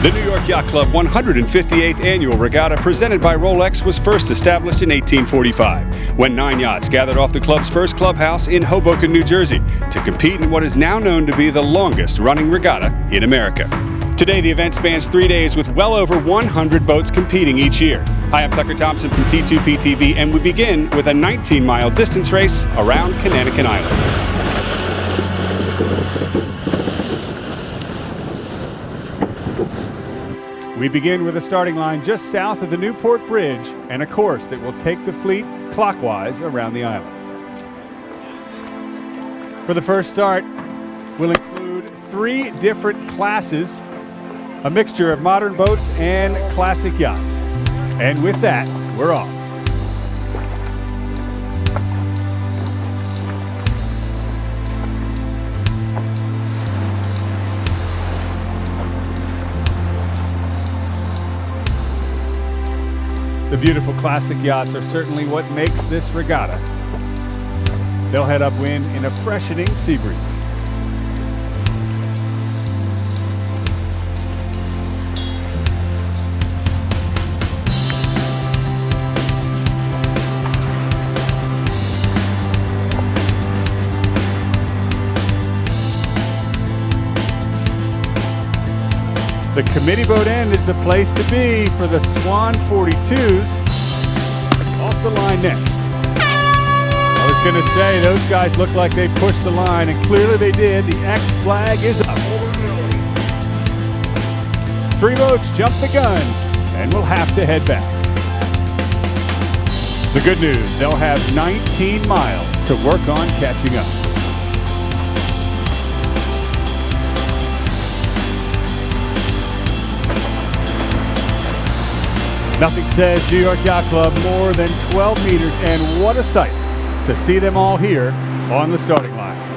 The New York Yacht Club 158th Annual Regatta presented by Rolex was first established in 1845, when 9 yachts gathered off the club's first clubhouse in Hoboken, New Jersey, to compete in what is now known to be the longest running regatta in America. Today, the event spans 3 days with well over 100 boats competing each year. Hi, I'm Tucker Thompson from T2P-TV, and we begin with a 19-mile distance race around Conanican Island. We begin with a starting line just south of the Newport Bridge and a course that will take the fleet clockwise around the island. For the first start, we'll include 3 different classes, a mixture of modern boats and classic yachts. And with that, we're off. The beautiful classic yachts are certainly what makes this regatta. They'll head upwind in a freshening sea breeze. The committee boat end is the place to be for the Swan 42s. Off the line next. I was going to say, those guys look like they pushed the line, and clearly they did. The X flag is up. 3 boats jump the gun, and we'll have to head back. The good news, they'll have 19 miles to work on catching up. Nothing says New York Yacht Club more than 12 meters, and what a sight to see them all here on the starting line.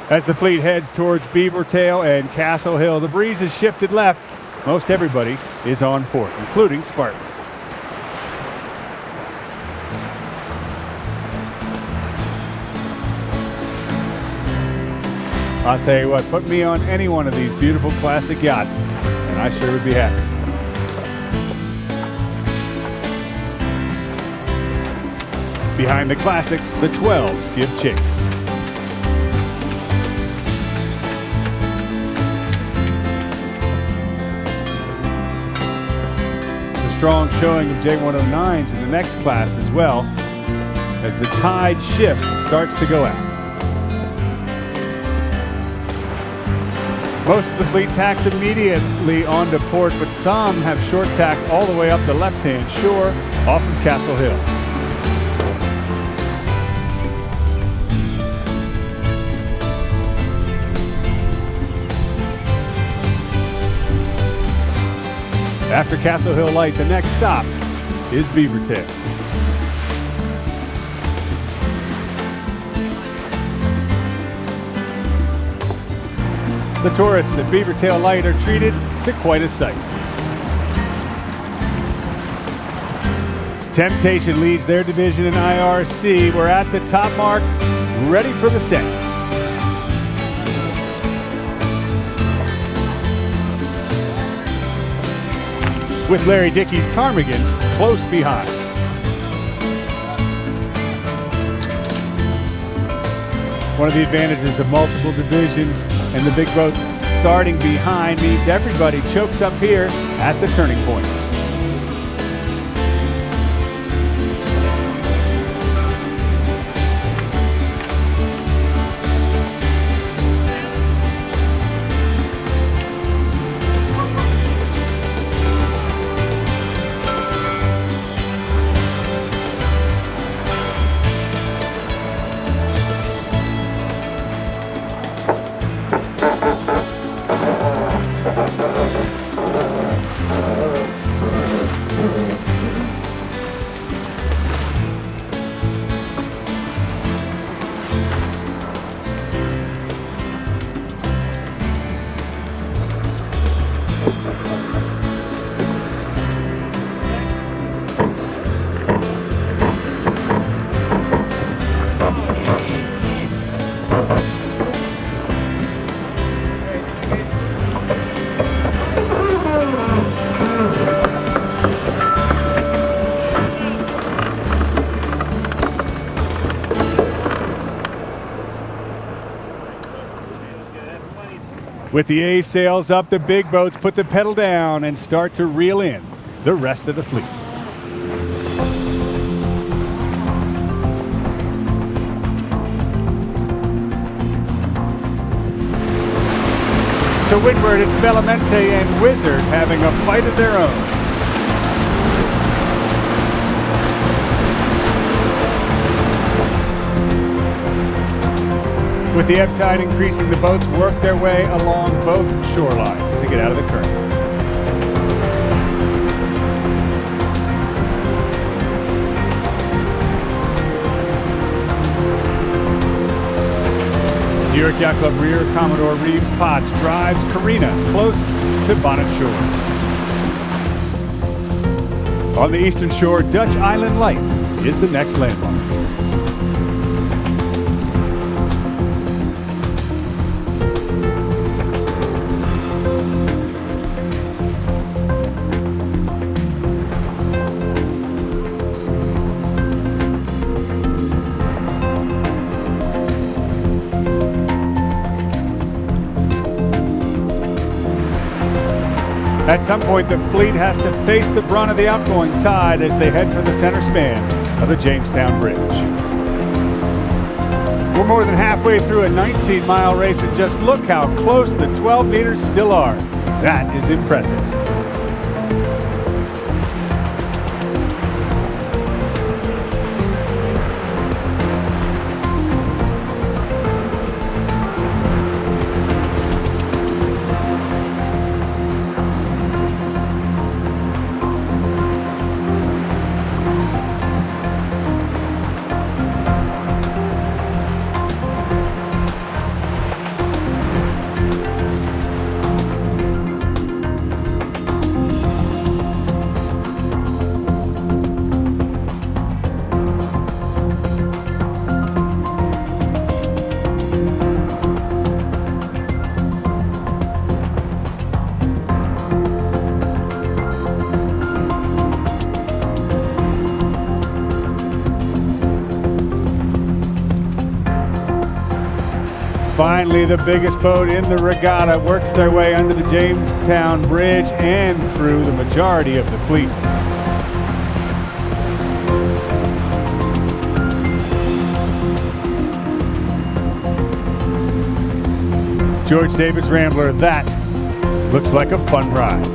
As the fleet heads towards Beavertail and Castle Hill, the breeze has shifted left. Most everybody is on port, including Spartan. I'll tell you what, put me on any one of these beautiful classic yachts, and I sure would be happy. Behind the classics, the 12s give chase. Strong showing of J109s in the next class as well, as the tide shifts and starts to go out. Most of the fleet tacks immediately onto port, but some have short tacked all the way up the left-hand shore off of Castle Hill. After Castle Hill Light, the next stop is Beavertail. The tourists at Beavertail Light are treated to quite a sight. Temptation leads their division in IRC. We're at the top mark, ready for the set. With Larry Dickey's Ptarmigan close behind. One of the advantages of multiple divisions and the big boats starting behind means everybody chokes up here at the turning points. With the A sails up, the big boats put the pedal down and start to reel in the rest of the fleet. To windward, it's Bellamente and Wizard having a fight of their own. With the ebb tide increasing, the boats work their way along both shorelines to get out of the current. New York Yacht Club rear Commodore Reeves Potts drives Carina close to Bonnet Shores. On the eastern shore, Dutch Island Light is the next landmark. At some point, the fleet has to face the brunt of the outgoing tide as they head for the center span of the Jamestown Bridge. We're more than halfway through a 19-mile race, and just look how close the 12 meters still are. That is impressive. Finally, the biggest boat in the regatta works their way under the Jamestown Bridge and through the majority of the fleet. George David's Rambler, that looks like a fun ride.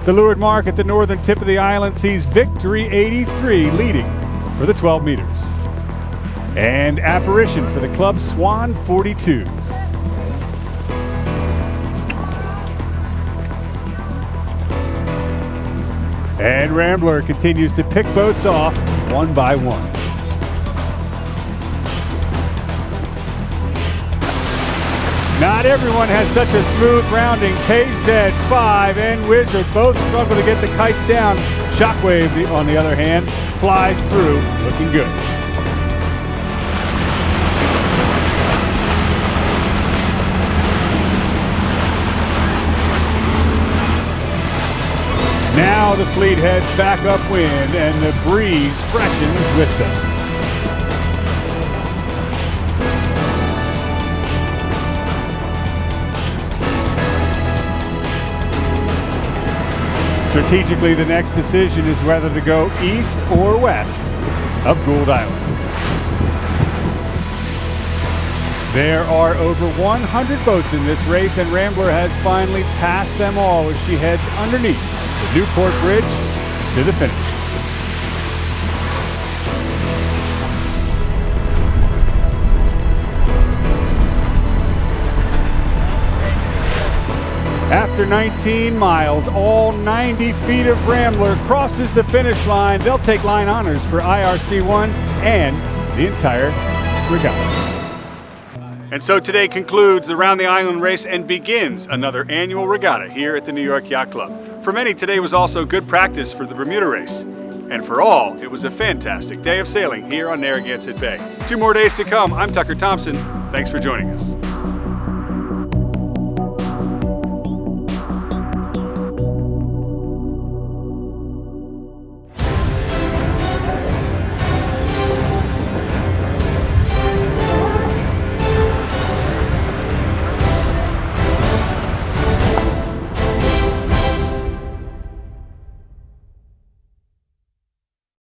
The leeward mark at the northern tip of the island sees Victory 83 leading for the 12 meters. And Apparition for the club Swan 42s. And Rambler continues to pick boats off one by one. Not everyone has such a smooth rounding. KZ5 and Wizard both struggle to get the kites down. Shockwave, on the other hand, flies through, looking good. Now the fleet heads back upwind and the breeze freshens with them. Strategically, the next decision is whether to go east or west of Gould Island. There are over 100 boats in this race, and Rambler has finally passed them all as she heads underneath the Newport Bridge to the finish. After 19 miles, all 90 feet of Rambler crosses the finish line. They'll take line honors for IRC1 and the entire regatta. And so today concludes the Round the Island race and begins another annual regatta here at the New York Yacht Club. For many, today was also good practice for the Bermuda race. And for all, it was a fantastic day of sailing here on Narragansett Bay. 2 more days to come. I'm Tucker Thompson. Thanks for joining us.